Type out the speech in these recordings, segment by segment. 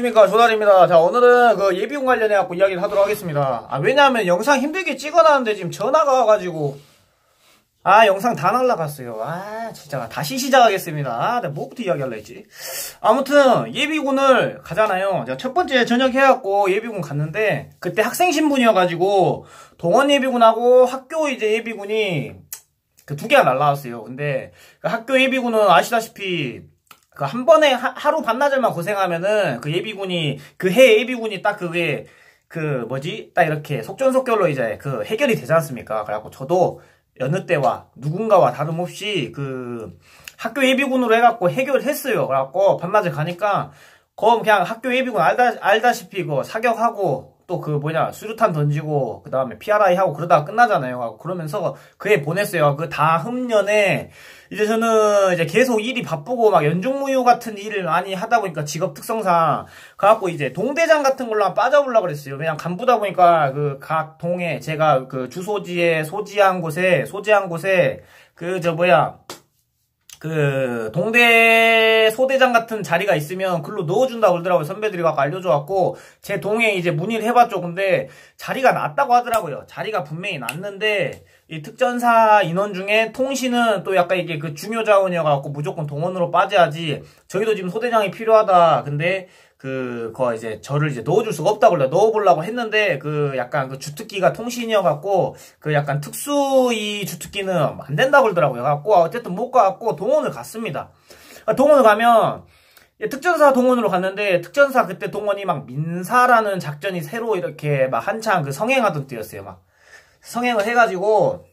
안녕하십니까, 조달입니다. 자, 오늘은 그 예비군 관련해갖고 이야기를 하도록 하겠습니다. 왜냐하면 영상 힘들게 찍어놨는데 지금 전화가 와가지고 영상 다 날라갔어요. 진짜 다시 시작하겠습니다. 내가 뭐부터 이야기하려 했지? 아무튼 예비군을 가잖아요. 제가 첫 번째 전역해갖고 예비군 갔는데 그때 학생 신분이어가지고 동원 예비군하고 학교 이제 예비군이 그 두 개가 날라왔어요. 근데 그 학교 예비군은 아시다시피 그 한 번에 하루 반나절만 고생하면은 그 예비군이 그 해 예비군이 딱 그게 그 뭐지 딱 이렇게 속전속결로 이제 그 해결이 되지 않습니까? 그래갖고 저도 여느 때와 누군가와 다름없이 그 학교 예비군으로 해갖고 해결을 했어요. 그래갖고 반나절 가니까 그냥 학교 예비군 알다시피 그 사격하고 또 그 뭐냐 수류탄 던지고 그 다음에 PRI 하고 그러다가 끝나잖아요. 그러면서 그해 보냈어요. 그 다음 년에 이제 저는 이제 계속 일이 바쁘고 막 연중무휴 같은 일을 많이 하다 보니까 직업 특성상 그래갖고 이제 동대장 같은 걸로 빠져보려고 그랬어요. 그냥 간부다 보니까 그 각 동에 제가 그 주소지에 소지한 곳에 그 그 동대 소대장 같은 자리가 있으면 글로 넣어준다고 그러더라고요. 선배들이 막 알려줘갖고 제 동에 이제 문의를 해봤죠. 근데 자리가 낮다고 하더라고요. 자리가 분명히 낮는데 이 특전사 인원 중에 통신은 또 약간 이게 그 중요 자원이어갖고 무조건 동원으로 빠져야지. 저희도 지금 소대장이 필요하다. 근데 그거 이제 저를 이제 넣어줄 수가 없다고 그래. 넣어보려고 했는데 그 약간 그 주특기가 통신이어갖고 그 약간 특수이 주특기는 안 된다고 그러더라고요. 갖고 어쨌든 못 가갖고 동원을 갔습니다. 동원을 가면 특전사 동원으로 갔는데 특전사 그때 동원이 막 민사라는 작전이 새로 이렇게 막 한창 그 성행하던 때였어요. 막 성행을 해가지고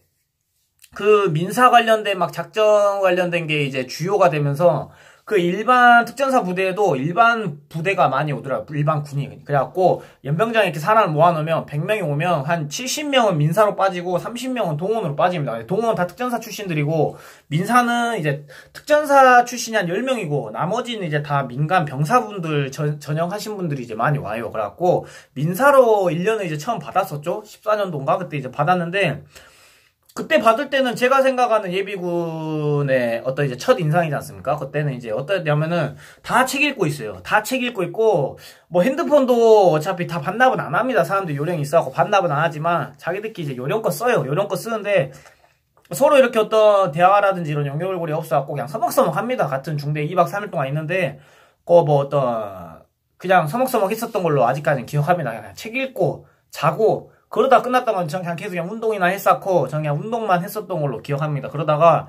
그 민사 관련된 막 작전 관련된 게 이제 주요가 되면서 그 일반 특전사 부대에도 일반 부대가 많이 오더라고요. 일반 군이. 그래갖고 연병장에 이렇게 사람을 모아놓으면 100명이 오면 한 70명은 민사로 빠지고 30명은 동원으로 빠집니다. 동원은 다 특전사 출신들이고 민사는 이제 특전사 출신이 한 10명이고 나머지는 이제 다 민간 병사분들 전역하신 분들이 이제 많이 와요. 그래갖고 민사로 1년을 이제 처음 받았었죠. 14년도인가 그때 이제 받았는데 그때 받을 때는 제가 생각하는 예비군의 어떤 이제 첫 인상이지 않습니까? 그때는 이제 어떠냐면은 다 책 읽고 있어요. 다 책 읽고 있고, 뭐 핸드폰도 어차피 다 반납은 안 합니다. 사람들이 요령이 있어갖고 반납은 안 하지만 자기들끼리 이제 요령껏 써요. 요령껏 쓰는데 서로 이렇게 어떤 대화라든지 이런 연결고리 없어갖고 그냥 서먹서먹 합니다. 같은 중대에 2박 3일 동안 있는데, 뭐 어떤, 그냥 서먹서먹 했었던 걸로 아직까지는 기억합니다. 그냥 책 읽고, 자고, 그러다 끝났다면 전 그냥 계속 그냥 운동이나 했었고, 전 그냥 운동만 했었던 걸로 기억합니다. 그러다가,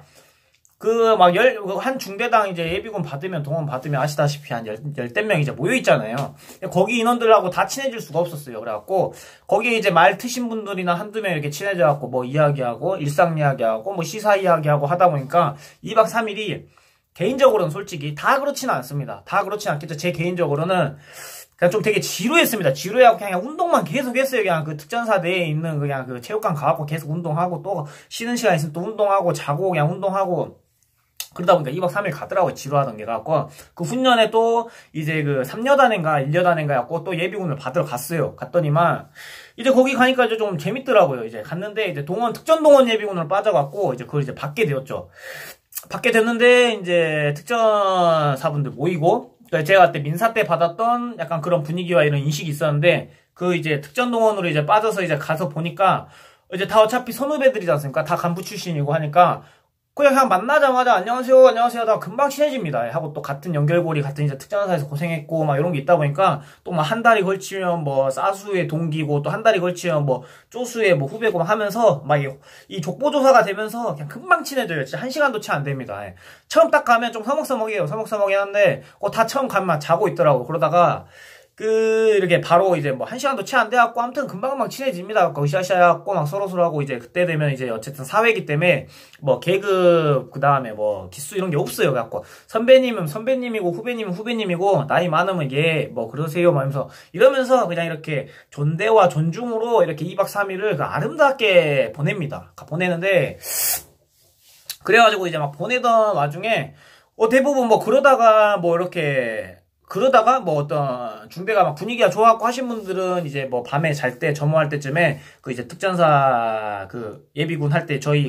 한 중대당 이제 예비군 받으면, 동원 받으면 아시다시피 한 열댓 명 이제 모여있잖아요. 거기 인원들하고 다 친해질 수가 없었어요. 그래갖고, 거기에 이제 말 트신 분들이나 한두 명 이렇게 친해져갖고, 뭐 이야기하고, 일상 이야기하고, 뭐 시사 이야기하고 하다 보니까, 2박 3일이, 개인적으로는 솔직히 다 그렇지는 않습니다. 다 그렇지는 않겠죠. 제 개인적으로는, 그냥 좀 되게 지루했습니다. 지루해하고 그냥 운동만 계속 했어요. 그냥 그 특전사 내에 있는 그냥 그 체육관 가갖고 계속 운동하고 또 쉬는 시간 있으면 또 운동하고 자고 그냥 운동하고 그러다 보니까 2박 3일 가더라고요. 지루하던 게 갖고 그 훈련에 또 이제 그 3여단인가 1여단인가 갖고 또 예비군을 받으러 갔어요. 갔더니만 이제 거기 가니까 이제 좀 재밌더라고요. 이제 갔는데 이제 특전동원 예비군으로 빠져갖고 이제 그걸 이제 받게 되었죠. 받게 됐는데 이제 특전사분들 모이고 제가 그때 민사 때 받았던 약간 그런 분위기와 이런 인식이 있었는데, 그 이제 특전동원으로 이제 빠져서 이제 가서 보니까, 이제 다 어차피 선후배들이지 않습니까? 다 간부 출신이고 하니까, 그냥 만나자마자 안녕하세요 하다 금방 친해집니다. 하고 또 같은 연결고리, 같은 이제 특전사에서 고생했고, 막 이런 게 있다 보니까, 또 막 한 달이 걸치면 뭐 사수의 동기고, 또 한 달이 걸치면 뭐 쪼수의 뭐 후배고 하면서, 막 이 족보조사가 되면서 그냥 금방 친해져요. 진짜 1시간도 채 안 됩니다. 처음 딱 가면 좀 서먹서먹해요. 서먹서먹해하는데, 다 처음 가면 자고 있더라고. 그러다가, 이렇게 바로 이제 뭐 1시간도 채 안 돼갖고 아무튼 금방금방 친해집니다. 으쌰으쌰하고 막 서로서로하고 이제 그때 되면 이제 어쨌든 사회이기 때문에 뭐 계급 그 다음에 뭐 기수 이런 게 없어요. 그래갖고 선배님은 선배님이고 후배님은 후배님이고 나이 많으면 얘 뭐 그러세요 하면서 이러면서 그냥 이렇게 존대와 존중으로 이렇게 2박 3일을 그 아름답게 보냅니다. 보내는데 그래가지고 이제 막 보내던 와중에 대부분 뭐 그러다가 뭐 어떤 중대가 막 분위기가 좋아갖고 하신 분들은 이제 뭐 밤에 잘 때 점호할 때쯤에 그 이제 특전사 그 예비군 할 때 저희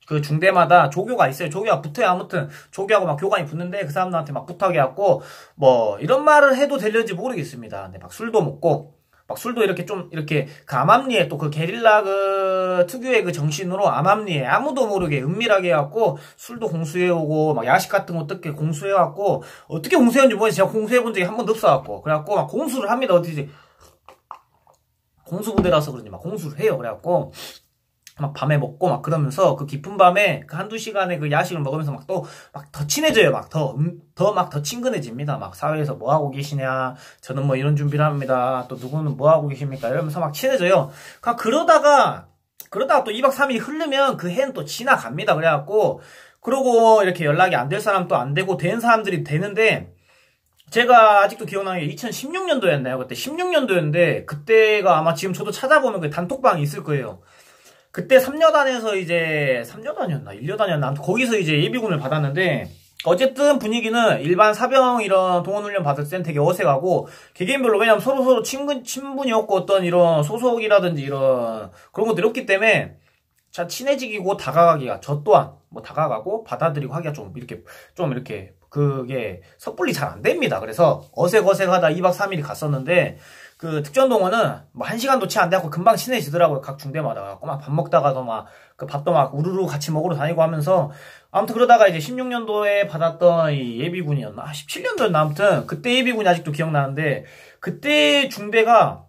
그 중대마다 조교가 있어요. 조교가 붙어요. 아무튼 조교하고 막 교관이 붙는데 그 사람들한테 막 부탁해 갖고 뭐 이런 말을 해도 되는지 모르겠습니다. 근데 막 술도 먹고 막 술도 이렇게 좀 이렇게 그 암암리에 또 그 게릴라 그 특유의 그 정신으로 암암리에 아무도 모르게 은밀하게 해갖고 술도 공수해오고 막 야식 같은 거 어떻게 공수해갖고 어떻게 공수했는지 모르겠어요. 제가 공수해본 적이 한 번도 없어갖고 그래갖고 막 공수를 합니다. 어디지 공수부대라서 그런지 막 공수를 해요. 그래갖고 막 밤에 먹고 막 그러면서 그 깊은 밤에 그 한두 시간에 그 야식을 먹으면서 막 또 막 더 친해져요. 막 더 친근해집니다. 막 사회에서 뭐 하고 계시냐. 저는 뭐 이런 준비를 합니다. 또 누구는 뭐 하고 계십니까? 이러면서 막 친해져요. 그러다가 또 2박 3일이 흐르면 그 해는 또 지나갑니다. 그래갖고 그러고 이렇게 연락이 안 될 사람 또 안 되고 된 사람들이 되는데 제가 아직도 기억나는 게 2016년도였나요? 그때 16년도였는데 그때가 아마 지금 저도 찾아보면 그 단톡방이 있을 거예요. 그때 3여단에서 이제 3여단이었나 1여단이었나 아무튼 거기서 이제 예비군을 받았는데 어쨌든 분위기는 일반 사병 이런 동원훈련 받을 땐 되게 어색하고 개개인별로 왜냐면 서로 친분이 없고 어떤 이런 소속이라든지 이런 그런 것들이 없기 때문에 자 친해지고 다가가기가 저 또한 뭐 다가가고 받아들이고 하기가 좀 이렇게 그게 섣불리 잘 안 됩니다. 그래서 어색하다 2박 3일이 갔었는데 그 특전동원은 뭐 1시간도 채 안 돼갖고 금방 친해지더라고요. 각 중대마다. 갖고 막 밥 먹다가도 막 그 밥도 막 우르르 같이 먹으러 다니고 하면서 아무튼 그러다가 이제 16년도에 받았던 이 예비군이었나? 17년도였나? 아무튼 그때 예비군이 아직도 기억나는데 그때 중대가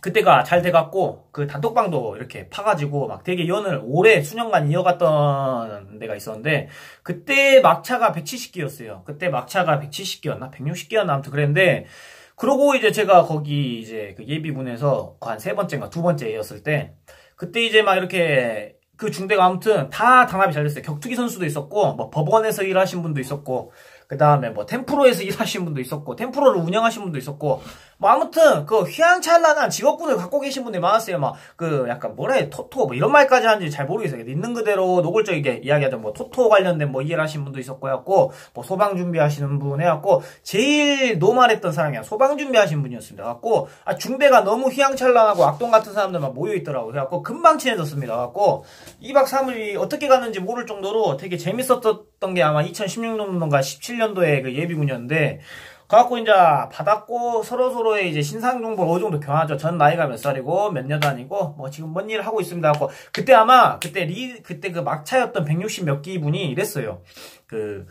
그때가 잘 돼갖고 그 단톡방도 이렇게 파가지고 막 되게 연을 오래 수년간 이어갔던 데가 있었는데 그때 막차가 170기였어요. 그때 막차가 170기였나? 160기였나? 아무튼 그랬는데 그러고 이제 제가 거기 이제 그 예비군에서 한 3번째인가 2번째였을 때 그때 이제 막 이렇게 그 중대가 아무튼 다 당납이 잘 됐어요. 격투기 선수도 있었고 뭐 법원에서 일하신 분도 있었고 그 다음에 뭐 템프로에서 일하신 분도 있었고 템프로를 운영하신 분도 있었고 뭐 아무튼 그 휘황찬란한 직업군을 갖고 계신 분들이 많았어요. 막 그 약간 뭐라 해 토토 뭐 이런 말까지 하는지 잘 모르겠어요. 있는 그대로 노골적이게 이야기하던 뭐 토토 관련된 뭐 일을 하신 분도 있었고 해갖고 뭐 소방 준비하시는 분 해갖고 제일 노말했던 사람이 소방 준비하신 분이었습니다. 갖고 중대가 너무 휘황찬란하고 악동 같은 사람들만 모여 있더라고요. 그래갖고 금방 친해졌습니다. 갖고 2박 3일이 어떻게 갔는지 모를 정도로 되게 재밌었던 게 아마 2016년도인가 17년도에 그 예비군이었는데 그래갖고 이제 받았고 서로서로의 이제 신상 정보를 어느 정도 교환하죠. 전 나이가 몇 살이고 몇 년단이고 뭐 지금 뭔 일을 하고 있습니다. 갖고 그때 아마 그때 그 막차였던 160 몇 기 분이 이랬어요. 그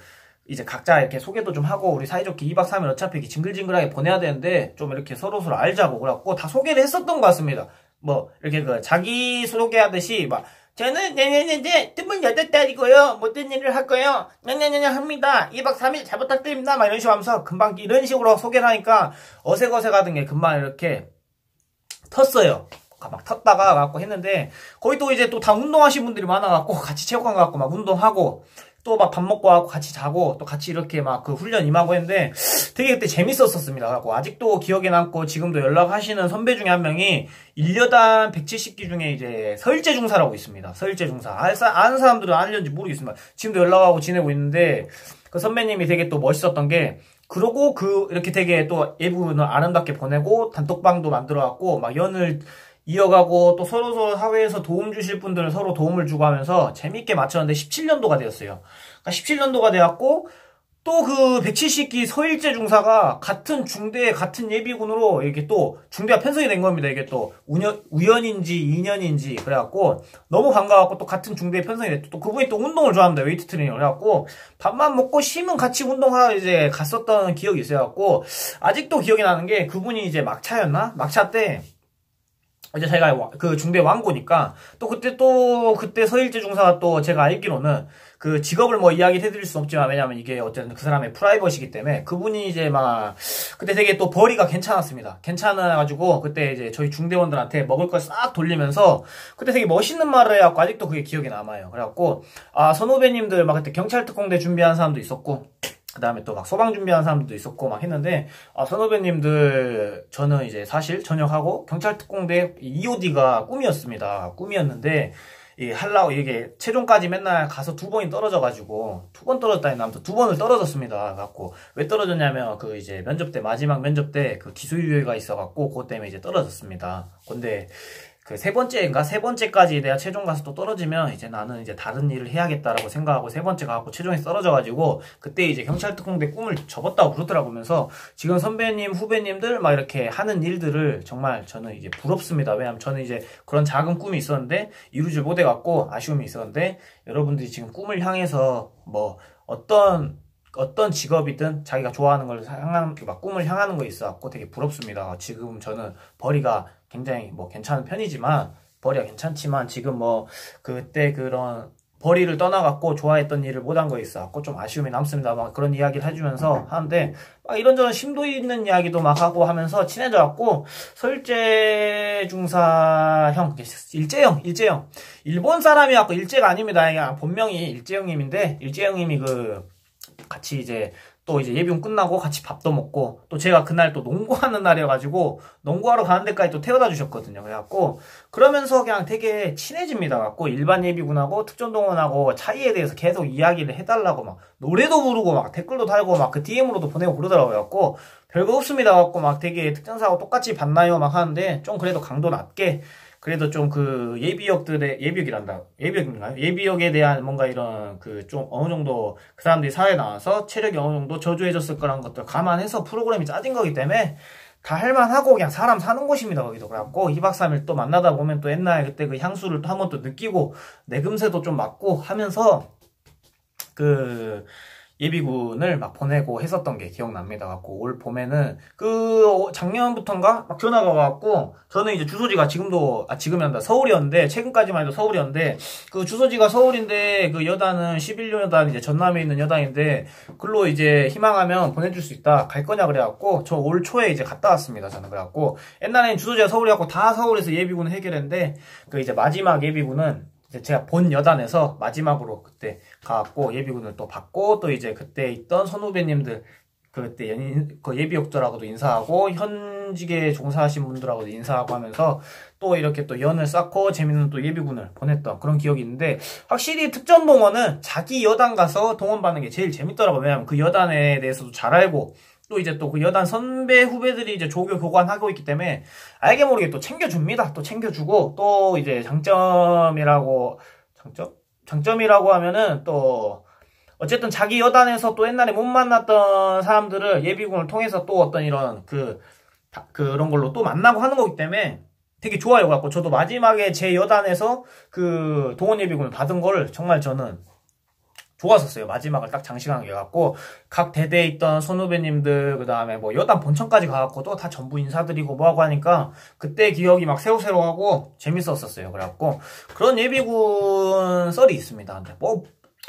이제 각자 이렇게 소개도 좀 하고 우리 사이좋게 2박 3일 어차피 이렇게 징글징글하게 보내야 되는데 좀 이렇게 서로서로 알자고 그래갖고 다 소개를 했었던 것 같습니다. 뭐 이렇게 그 자기 소개하듯이 막 저는 내년에 28달이고요. 어떤 일을 할 거예요? 내년에 합니다. 2박 3일 잘 부탁드립니다. 막 이런 식으로 하면서 금방 이런 식으로 소개를 하니까 어색하던 게 금방 이렇게 텄어요. 막 텄다가 갖고 했는데 거기 또 이제 또 다 운동하신 분들이 많아갖고 같이 체육관 가갖고 막 운동하고 또 막 밥 먹고 하고 같이 자고 또 같이 이렇게 막 그 훈련 임하고 했는데 되게 그때 재밌었습니다. 갖고 아직도 기억에 남고 지금도 연락하시는 선배 중에 한 명이 1여단 170기 중에 이제 서일제 중사라고 있습니다. 서일제 중사. 아는 사람들은 알려는지 모르겠습니다. 지금도 연락하고 지내고 있는데 그 선배님이 되게 또 멋있었던 게 그러고 이렇게 되게 또 예부는 아름답게 보내고 단톡방도 만들어갖고 막 연을 이어가고 또 서로 사회에서 도움 주실 분들은 서로 도움을 주고 하면서 재밌게 마쳤는데 17년도가 되었어요. 그러니까 17년도가 되었고 또 그 170기 서일제 중사가 같은 중대 같은 예비군으로 이렇게 또 중대가 편성이 된 겁니다. 이게 또 우연인지 인연인지 그래갖고 너무 반가웠고 또 같은 중대에 편성이 됐고 또 그분이 또 운동을 좋아합니다. 웨이트 트레이닝을 그래갖고 밥만 먹고 쉬면 같이 운동하러 이제 갔었던 기억이 있어갖고 아직도 기억이 나는 게 그분이 이제 막차였나? 막차 때 이제 제가 그 중대 왕고니까 그때 서일제 중사가 또 제가 알기로는 그 직업을 뭐 이야기를 해드릴 수 없지만 왜냐면 이게 어쨌든 그 사람의 프라이버시기 때문에 그분이 이제 막 그때 되게 또 벌이가 괜찮았습니다. 괜찮아가지고 그때 이제 저희 중대원들한테 먹을 걸 싹 돌리면서 그때 되게 멋있는 말을 해갖고 아직도 그게 기억에 남아요. 그래갖고 선후배님들 막 그때 경찰특공대 준비하는 사람도 있었고 그 다음에 또 막 소방 준비하는 사람들도 있었고 막 했는데 선후배님들 저는 이제 사실 전역하고 경찰특공대 EOD가 꿈이었습니다. 꿈이었는데 하려고 이게 최종까지 맨날 가서 2번이 떨어져가지고 2번 떨어졌다 했나 아무튼 2번을 떨어졌습니다. 갖고 왜 떨어졌냐면 그 이제 면접 때 마지막 면접 때 그 기소유예가 있어갖고 그것 때문에 이제 떨어졌습니다. 근데 그 세 번째인가? 세 번째까지 내가 최종 가서 또 떨어지면 이제 나는 이제 다른 일을 해야겠다라고 생각하고 세 번째 가갖고 최종에 떨어져가지고 그때 이제 경찰특공대 꿈을 접었다고 그러더라고면서 지금 선배님, 후배님들 막 이렇게 하는 일들을 정말 저는 이제 부럽습니다. 왜냐면 저는 이제 그런 작은 꿈이 있었는데 이루지 못해갖고 아쉬움이 있었는데 여러분들이 지금 꿈을 향해서 뭐 어떤 직업이든 자기가 좋아하는 걸 향하는, 막 꿈을 향하는 거 있어갖고 되게 부럽습니다. 지금 저는 벌이가 굉장히 뭐 괜찮은 편이지만, 벌이가 괜찮지만 지금 뭐 그때 그런 벌이를 떠나갖고 좋아했던 일을 못한 거 있어갖고 좀 아쉬움이 남습니다. 막 그런 이야기를 해주면서 하는데, 막 이런저런 심도 있는 이야기도 막 하고 하면서 친해져갖고, 설재 중사 일재영. 일본 사람이갖고 일재가 아닙니다. 그냥 본명이 일재영님인데, 일재영님이 같이 이제 또 이제 예비군 끝나고 같이 밥도 먹고 또 제가 그날 또 농구하는 날이어가지고 농구하러 가는 데까지 또 태워다 주셨거든요. 그래갖고 그러면서 그냥 되게 친해집니다. 갖고 일반 예비군하고 특전동원하고 차이에 대해서 계속 이야기를 해달라고 막 노래도 부르고 막 댓글도 달고 막 그 DM으로도 보내고 그러더라고요. 갖고 별거 없습니다. 갖고 막 되게 특전사하고 똑같이 봤나요? 막 하는데 좀 그래도 강도 낮게 그래도 좀 그 예비역에 대한 뭔가 이런 그 좀 어느 정도 그 사람들이 사회에 나와서 체력이 어느 정도 저조해졌을 거라는 것들 감안해서 프로그램이 짜진 거기 때문에 다 할만하고 그냥 사람 사는 곳입니다. 거기도. 그래갖고 2박 3일 또 만나다 보면 또 옛날 그때 그 향수를 또 한 번 또 느끼고 내금새도 좀 맞고 하면서 그 예비군을 막 보내고 했었던 게 기억납니다. 갖고 올 봄에는 작년부터인가 막 전화가 와갖고 저는 이제 주소지가 지금이란다 서울이었는데 최근까지만 해도 서울이었는데 그 주소지가 서울인데 그 여단은 11료 여단 이제 전남에 있는 여단인데 글로 이제 희망하면 보내줄 수 있다 갈 거냐 그래갖고 저 올 초에 이제 갔다 왔습니다. 저는 그래갖고 옛날에는 주소지가 서울이었고 다 서울에서 예비군을 해결했는데 그 이제 마지막 예비군은 제가 본 여단에서 마지막으로 그때 가갖고 예비군을 또 받고 또 이제 그때 있던 선후배님들 그때 그 예비역들하고도 인사하고 현직에 종사하신 분들하고도 인사하고 하면서 또 이렇게 또 연을 쌓고 재밌는 또 예비군을 보냈던 그런 기억이 있는데 확실히 특전동원은 자기 여단 가서 동원받는 게 제일 재밌더라고요. 왜냐면 그 여단에 대해서도 잘 알고 또 이제 또 그 여단 선배 후배들이 이제 조교 교관하고 있기 때문에 알게 모르게 또 챙겨줍니다. 또 챙겨주고 또 이제 장점이라고 하면은 또 어쨌든 자기 여단에서 또 옛날에 못 만났던 사람들을 예비군을 통해서 또 어떤 이런 그런 걸로 또 만나고 하는 거기 때문에 되게 좋아요. 갖고 저도 마지막에 제 여단에서 그 동원 예비군을 받은 거를 정말 저는 좋았었어요. 마지막을 딱 장식한 게 갖고 각 대대에 있던 선후배님들 그 다음에 뭐 여단 본청까지 가갖고 또 다 전부 인사드리고 뭐하고 하니까 그때 기억이 막 새록새록하고 재밌었었어요. 그래갖고 그런 예비군 썰이 있습니다. 근데 뭐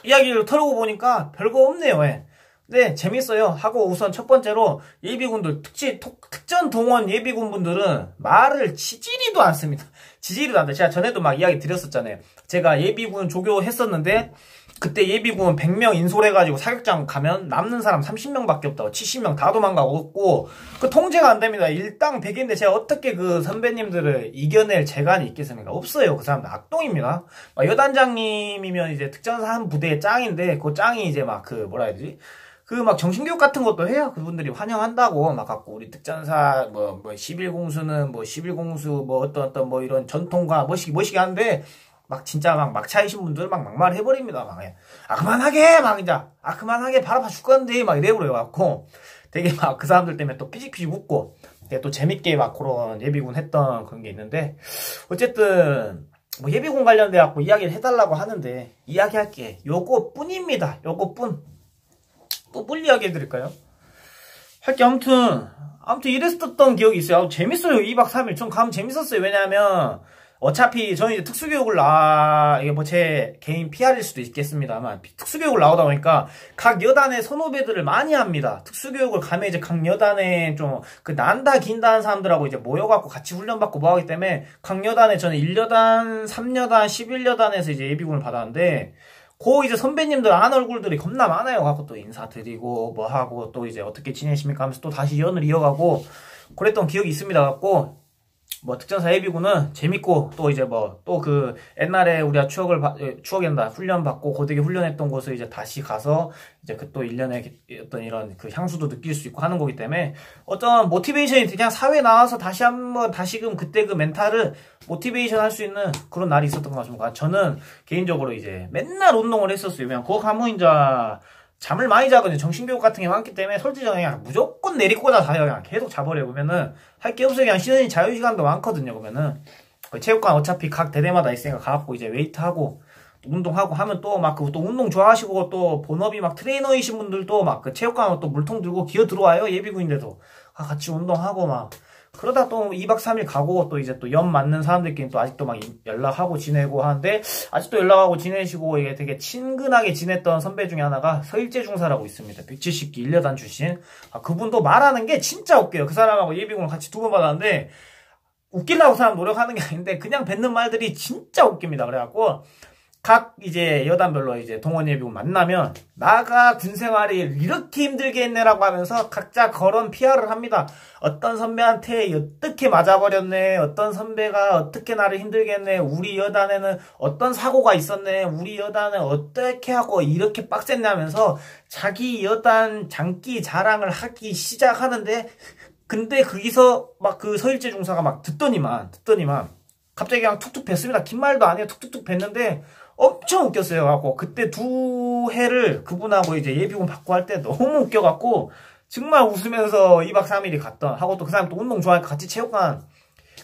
이야기를 털고 보니까 별거 없네요. 왜? 근데 재밌어요. 하고 우선 첫 번째로 예비군들 특전 동원 예비군 분들은 말을 지지리도 않습니다. 지지리도 않다. 제가 전에도 막 이야기 드렸었잖아요. 제가 예비군 조교 했었는데 그때 예비군 100명 인솔해가지고 사격장 가면 남는 사람 30명밖에 없다고 70명 다 도망가고 그 통제가 안 됩니다. 일당 100인데 제가 어떻게 그 선배님들을 이겨낼 재간이 있겠습니까? 없어요. 그 사람들 악동입니다. 여단장님이면 이제 특전사 한 부대의 짱인데 그 짱이 이제 막 뭐라 해야 되지? 막 정신교육 같은 것도 해요. 그분들이 환영한다고 막 갖고 우리 특전사 뭐 11공수는 뭐 11공수 뭐 어떤 뭐 이런 전통과 멋있게 하는데 막 진짜 막 막차이신 분들 막 막말 해버립니다. 막 그만하게 막 이제 그만하게 바로 봐 죽겠는데 막 이래버려요. 갖고 되게 막 그 사람들 때문에 또 피식피식 웃고 되게 또 재밌게 막 그런 예비군 했던 그런 게 있는데 어쨌든 뭐 예비군 관련돼 갖고 이야기를 해달라고 하는데 이야기할게 요거뿐입니다. 요거뿐. 또 뭘 이야기 해드릴까요? 할게 아무튼 이랬었던 기억이 있어요. 재밌어요. 2박 3일 전 가면 재밌었어요. 왜냐하면 어차피 저는 이제 특수교육을 이게 뭐 제 개인 PR일 수도 있겠습니다만 특수교육을 나오다 보니까 각 여단의 선후배들을 많이 합니다. 특수교육을 가면 이제 각 여단에 좀 난다 긴다 하는 사람들하고 이제 모여갖고 같이 훈련받고 뭐 하기 때문에 각 여단에 저는 1여단, 3여단, 11여단에서 이제 예비군을 받았는데 이제 선배님들 안 얼굴들이 겁나 많아요. 갖고 또 인사드리고 뭐 하고 또 이제 어떻게 지내십니까 하면서 또 다시 연을 이어가고 그랬던 기억이 있습니다. 갖고 뭐 특전사 예비군은 재밌고 또 이제 뭐 또 그 옛날에 우리가 추억이란다 훈련 받고 고되게 훈련했던 곳을 이제 다시 가서 이제 그 또 1년의 어떤 이런 그 향수도 느낄 수 있고 하는 거기 때문에 어떤 모티베이션이 그냥 사회에 나와서 다시 한번 다시금 그때 그 멘탈을 모티베이션 할 수 있는 그런 날이 있었던 것 같습니다. 저는 개인적으로 이제 맨날 운동을 했었어요. 그냥 그거 가면 이제 잠을 많이 자거든요. 정신교육 같은 게 많기 때문에 솔직히 그냥 무조건 내리꽂아 자요. 그냥 계속 자버려요. 그러면은 할 게 없어요. 그냥 쉬는 자유시간도 많거든요. 그러면은 체육관 어차피 각 대대마다 있으니까 가갖고 이제 웨이트하고 운동하고 하면 또 막 그 또 운동 좋아하시고 또 본업이 막 트레이너이신 분들도 막 그 체육관 또 물통 들고 기어 들어와요. 예비군인데도 같이 운동하고 막 그러다 또 2박 3일 가고 또 이제 또 연 맞는 사람들끼리 또 아직도 막 연락하고 지내고 하는데 아직도 연락하고 지내시고 이게 되게 친근하게 지냈던 선배 중에 하나가 서일재 중사라고 있습니다. 170기 1여단 출신. 그분도 말하는 게 진짜 웃겨요. 그 사람하고 예비군을 같이 2번 받았는데 웃기려고 사람 노력하는 게 아닌데 그냥 뱉는 말들이 진짜 웃깁니다. 그래갖고 각 이제 여단별로 이제 동원 예비군 만나면 나가 군생활이 이렇게 힘들게 했네라고 하면서 각자 그런 PR을 합니다. 어떤 선배한테 어떻게 맞아버렸네, 어떤 선배가 어떻게 나를 힘들게 했네, 우리 여단에는 어떤 사고가 있었네, 우리 여단은 어떻게 하고 이렇게 빡셌네 하면서 자기 여단 장기 자랑을 하기 시작하는데 근데 거기서 막 그 서일재 중사가 막 듣더니만 갑자기 그냥 툭툭 뱉습니다. 긴 말도 아니에요. 툭툭툭 뱉는데 엄청 웃겼어요. 갖고 그때 2회를 그분하고 이제 예비군 받고 할 때 너무 웃겨갖고 정말 웃으면서 2박 3일이 갔던 하고 또 그 사람 또 운동 좋아하니까 같이 체육관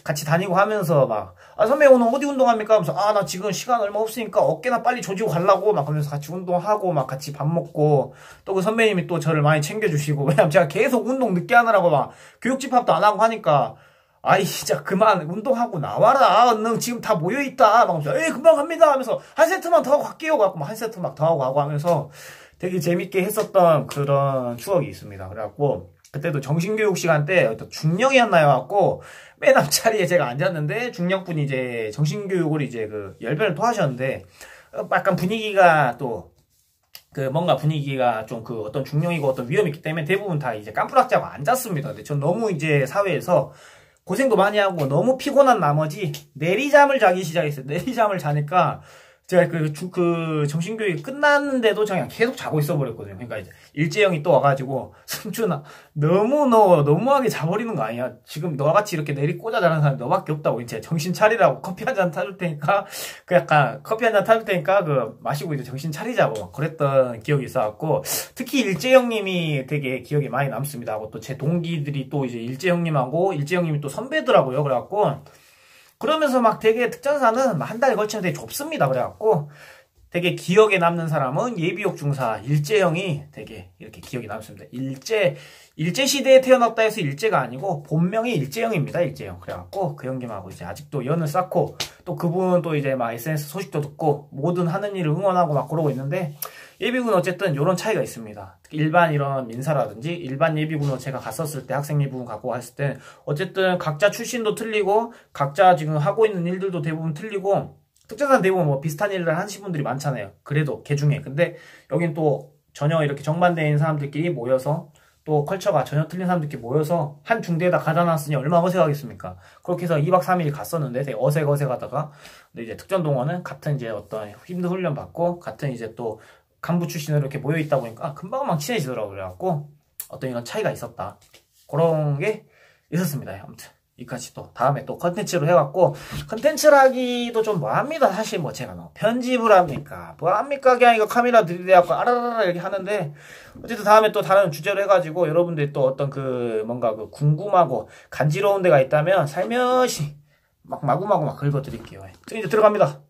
같이 다니고 하면서 막 선배 오늘 어디 운동합니까? 하면서 나 지금 시간 얼마 없으니까 어깨나 빨리 조지고 가려고 막 그러면서 같이 운동하고 막 같이 밥 먹고 또 그 선배님이 또 저를 많이 챙겨주시고 왜냐면 제가 계속 운동 늦게 하느라고 막 교육집합도 안 하고 하니까 아이 진짜 그만 운동하고 나와라 얼른 지금 다 모여있다 막 하면서 금방 갑니다 하면서 한 세트만 더 하고 갈게요 갖고 한 세트 막 더 하고 가고 하면서 되게 재밌게 했었던 그런 추억이 있습니다. 그래갖고 그때도 정신교육 시간 때 중령이었나요? 갖고 맨 앞자리에 제가 앉았는데 중령분이 이제 정신교육을 이제 그 열변을 토하셨는데 약간 분위기가 또 그 뭔가 분위기가 좀 그 어떤 중령이고 어떤 위험이 있기 때문에 대부분 다 이제 깜프락자고 앉았습니다. 근데 전 너무 이제 사회에서 고생도 많이 하고 너무 피곤한 나머지 내리잠을 자기 시작했어요. 내리잠을 자니까 제가 그 정신교육이 끝났는데도 그냥 계속 자고 있어 버렸거든요. 그러니까 이제 일재형이 또 와가지고 승준아 너무하게 자버리는 거 아니야? 지금 너같이 이렇게 내리꽂아 자는 사람이 너밖에 없다고 이제 정신 차리라고 커피 한 잔 타줄 테니까 그 약간 커피 한 잔 타줄 테니까 그 마시고 이제 정신 차리자고 막 그랬던 기억이 있어갖고 특히 일재형님이 되게 기억에 많이 남습니다. 하고 또 제 동기들이 또 이제 일재형님이 또 선배더라고요. 그래갖고 그러면서 막 되게 특전사는 한 달에 걸쳐서 되게 좁습니다. 그래갖고 되게 기억에 남는 사람은 예비역 중사 일재형이 되게 이렇게 기억이 남습니다. 일제 시대에 태어났다 해서 일제가 아니고 본명이 일재형입니다. 일재형. 그래갖고 그 형님하고 이제 아직도 연을 쌓고 또 그분 또 이제 막 SNS 소식도 듣고 모든 하는 일을 응원하고 막 그러고 있는데 예비군 어쨌든 이런 차이가 있습니다. 일반 이런 민사라든지 일반 예비군으로 제가 갔었을 때 학생 예비군 가고 했을 때 어쨌든 각자 출신도 틀리고 각자 지금 하고 있는 일들도 대부분 틀리고 특전사는 대부분 뭐 비슷한 일을 하시는 분들이 많잖아요. 그래도 개중에. 근데 여긴 또 전혀 이렇게 정반대인 사람들끼리 모여서 또 컬처가 전혀 틀린 사람들끼리 모여서 한 중대에다 가다 놨으니 얼마나 어색하겠습니까? 그렇게 해서 2박 3일 갔었는데 되게 어색하다가 근데 이제 특전동원은 같은 이제 어떤 힘든 훈련 받고 같은 이제 또 간부 출신으로 이렇게 모여있다 보니까 금방 친해지더라고요. 그래갖고 어떤 이런 차이가 있었다. 그런 게 있었습니다. 아무튼 이까지 또 다음에 또 컨텐츠로 해갖고 컨텐츠를 하기도 좀 뭐합니다. 사실 뭐 제가 뭐 편집을 합니까? 뭐합니까? 그냥 이거 카메라 들이대갖고 아라라라 이렇게 하는데 어쨌든 다음에 또 다른 주제로 해가지고 여러분들이 또 어떤 그 뭔가 그 궁금하고 간지러운 데가 있다면 살며시 막 마구마구 막 긁어드릴게요. 이제 들어갑니다.